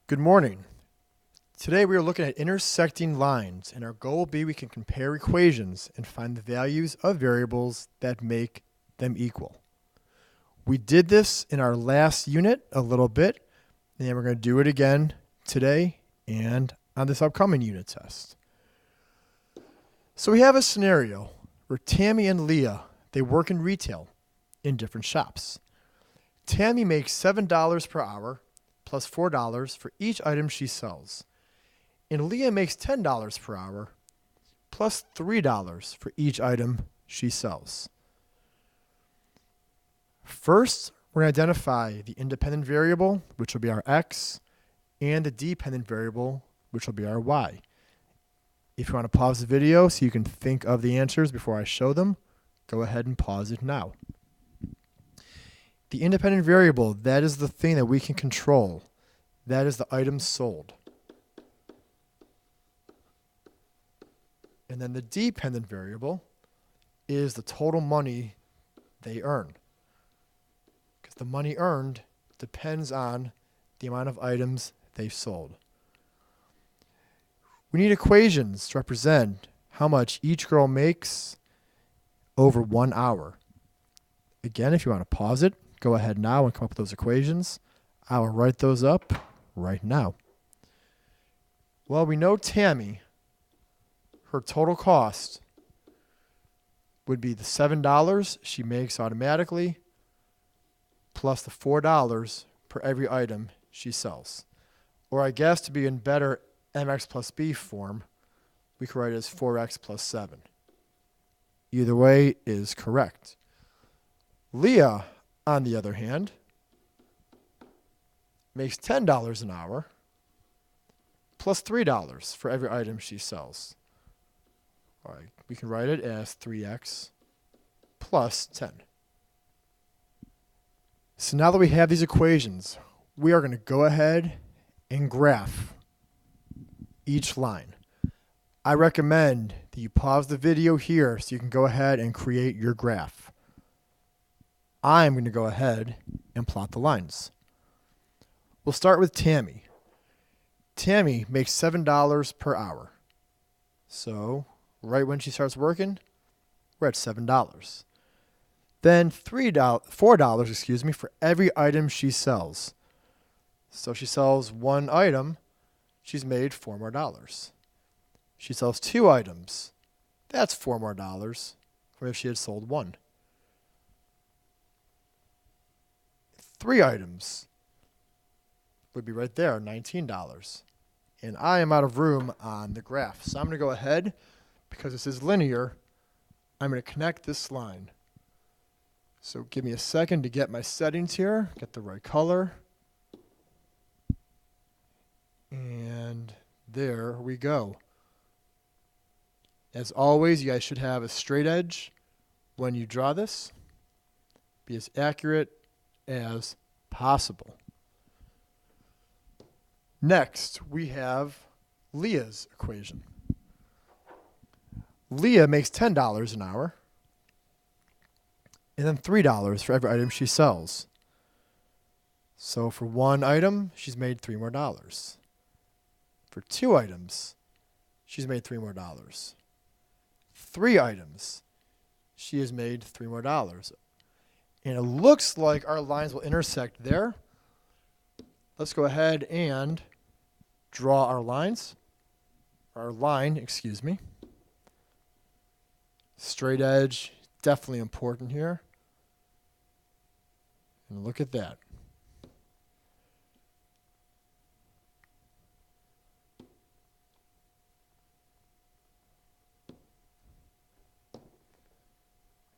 Good morning. Today we are looking at intersecting lines, and our goal will be we can compare equations and find the values of variables that make them equal. We did this in our last unit a little bit, and we're going to do it again today and on this upcoming unit test. So we have a scenario where Tammy and Leah, they work in retail in different shops. Tammy makes $7 per hour plus $4 for each item she sells. And Leah makes $10 per hour plus $3 for each item she sells. First, we're going to identify the independent variable, which will be our x, and the dependent variable, which will be our y. If you want to pause the video so you can think of the answers before I show them, go ahead and pause it now. The independent variable, that is the thing that we can control. That is the item sold. And then the dependent variable is the total money they earn. Because the money earned depends on the amount of items they've sold. We need equations to represent how much each girl makes over 1 hour. Again, if you want to pause it, go ahead now and come up with those equations. I will write those up right now. Well, we know Tammy, her total cost would be the $7 she makes automatically plus the $4 per every item she sells. Or I guess to be in better mx plus b form, we could write it as 4x plus 7. Either way is correct. Leah, on the other hand, makes $10 an hour plus $3 for every item she sells. All right, we can write it as 3x plus 10. So now that we have these equations, we are going to go ahead and graph each line. I recommend that you pause the video here so you can go ahead and create your graph. I'm going to go ahead and plot the lines. We'll start with Tammy. Tammy makes $7 per hour. So right when she starts working, we're at $7. Then $4 for every item she sells. So she sells one item, she's made $4 more. She sells 2 items, that's $4 more from if she had sold one. 3 items would be right there, $19. And I am out of room on the graph. So I'm going to go ahead, because this is linear, I'm going to connect this line. So give me a second to get my settings here, get the right color. And there we go. As always, you guys should have a straight edge when you draw this. Be as accurate as possible. Next, we have Leah's equation. Leah makes $10 an hour and then $3 for every item she sells. So for one item, she's made $3 more. For 2 items, she's made $3 more. 3 items, she has made $3 more. And it looks like our lines will intersect there. Let's go ahead and draw our lines. Our line, excuse me. Straight edge, definitely important here. And look at that.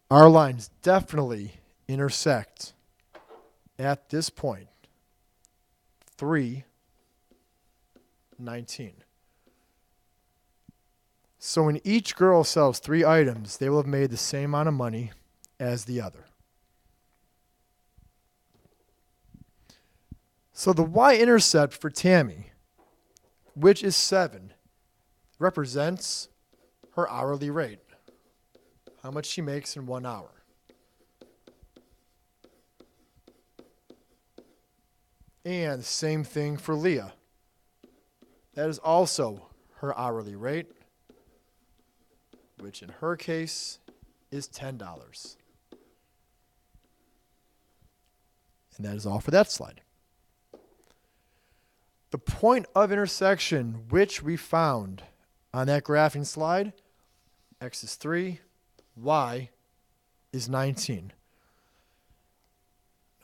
Our lines definitely intersect at this point. 3:19. So when each girl sells 3 items, they will have made the same amount of money as the other. So the y-intercept for Tammy, which is 7, represents her hourly rate. How much she makes in 1 hour. And same thing for Leah. That is also her hourly rate, which in her case is $10. And that is all for that slide. The point of intersection which we found on that graphing slide, x is 3, y is 19.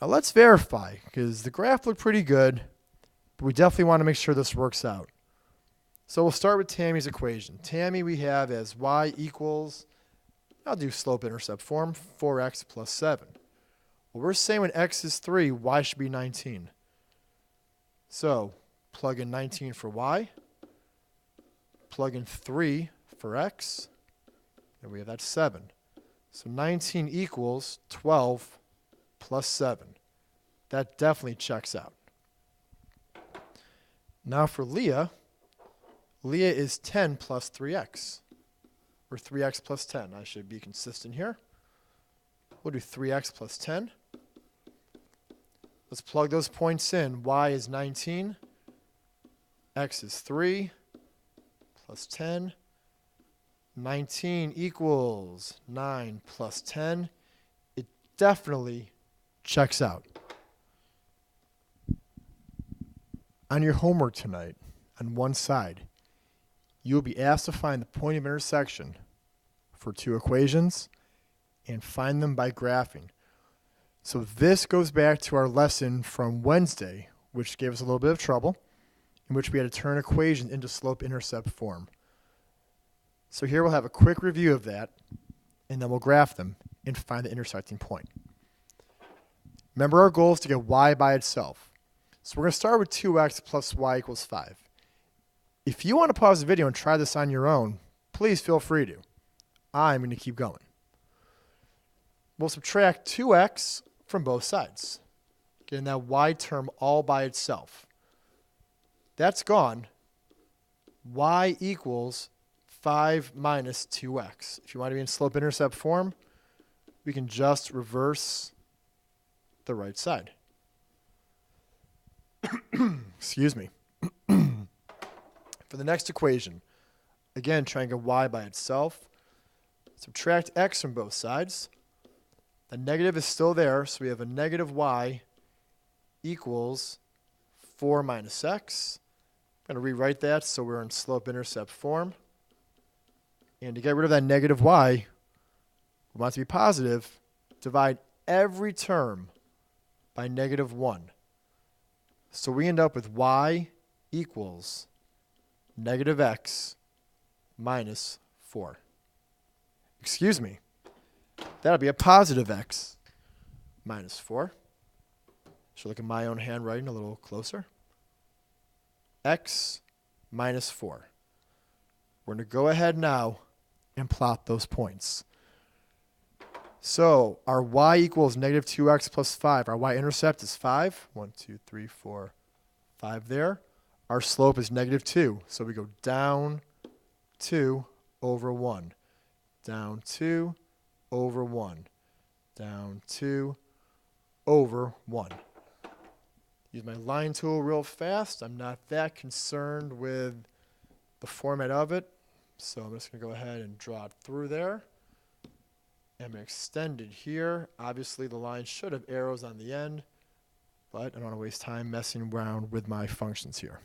Now let's verify, because the graph looked pretty good, but we definitely want to make sure this works out. So we'll start with Tammy's equation. Tammy we have as y equals, I'll do slope-intercept form, 4x plus 7. Well, we're saying when x is 3, y should be 19. So plug in 19 for y, plug in 3 for x, and we have that 7. So 19 equals 12 plus 7. That definitely checks out. Now for Leah, Leah is 10 plus 3x, or 3x plus 10. I should be consistent here. We'll do 3x plus 10. Let's plug those points in. Y is 19. X is 3 plus 10. 19 equals 9 plus 10. It definitely checks out. On your homework tonight, on one side, you will be asked to find the point of intersection for two equations and find them by graphing. So this goes back to our lesson from Wednesday, which gave us a little bit of trouble, in which we had to turn equations into slope-intercept form. So here we'll have a quick review of that, and then we'll graph them and find the intersecting point. Remember, our goal is to get y by itself. So we're going to start with 2x plus y equals 5. If you want to pause the video and try this on your own, please feel free to. I'm going to keep going. We'll subtract 2x from both sides, getting that y term all by itself. That's gone. Y equals 5 minus 2x. If you want to be in slope-intercept form, we can just reverse the right side. Excuse me. For the next equation, again, try and get y by itself. Subtract x from both sides. The negative is still there, so we have a negative y equals 4 minus x. I'm going to rewrite that so we're in slope-intercept form. And to get rid of that negative y, we want it to be positive. Divide every term by negative 1. So we end up with y equals negative x minus 4. Excuse me. That would be a positive x minus 4. Should look at my own handwriting a little closer. X minus 4. We're going to go ahead now and plot those points. So our y equals negative 2x plus 5. Our y-intercept is 5. 1, 2, 3, 4, 5 there. Our slope is negative 2. So we go down 2 over 1. Down 2 over 1. Down 2 over 1. Use my line tool real fast. I'm not that concerned with the format of it. So I'm just going to go ahead and draw it through there. I'm going to extend it here. Obviously, the line should have arrows on the end, but I don't want to waste time messing around with my functions here.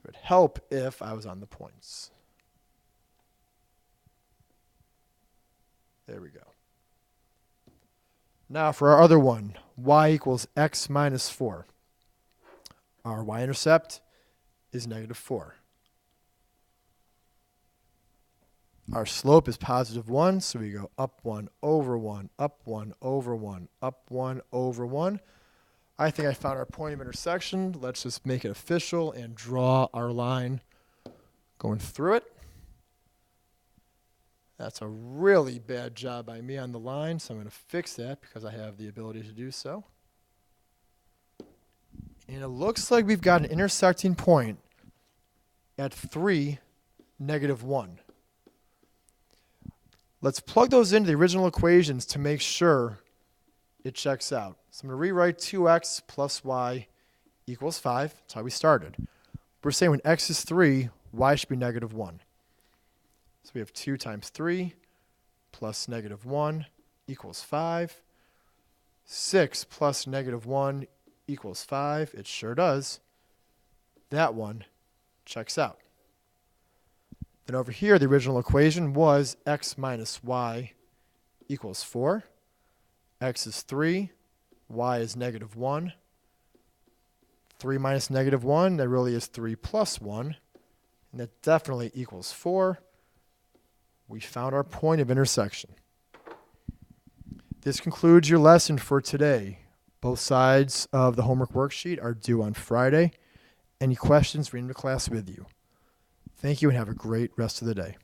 It would help if I was on the points. There we go. Now for our other one, y equals x minus 4. Our y-intercept is negative 4. Our slope is positive 1, so we go up 1 over 1, up 1 over 1, up 1 over 1. I think I found our point of intersection. Let's just make it official and draw our line going through it. That's a really bad job by me on the line, so I'm going to fix that because I have the ability to do so. And it looks like we've got an intersecting point at 3, negative 1. Let's plug those into the original equations to make sure it checks out. So I'm going to rewrite 2x plus y equals 5. That's how we started. We're saying when x is 3, y should be negative 1. So we have 2 times 3 plus negative 1 equals 5. 6 plus negative 1 equals 5. It sure does. That one checks out. Then over here, the original equation was x minus y equals 4. X is 3. Y is negative 1. 3 minus negative 1, that really is 3 plus 1. And that definitely equals 4. We found our point of intersection. This concludes your lesson for today. Both sides of the homework worksheet are due on Friday. Any questions, bring them to class with you. Thank you and have a great rest of the day.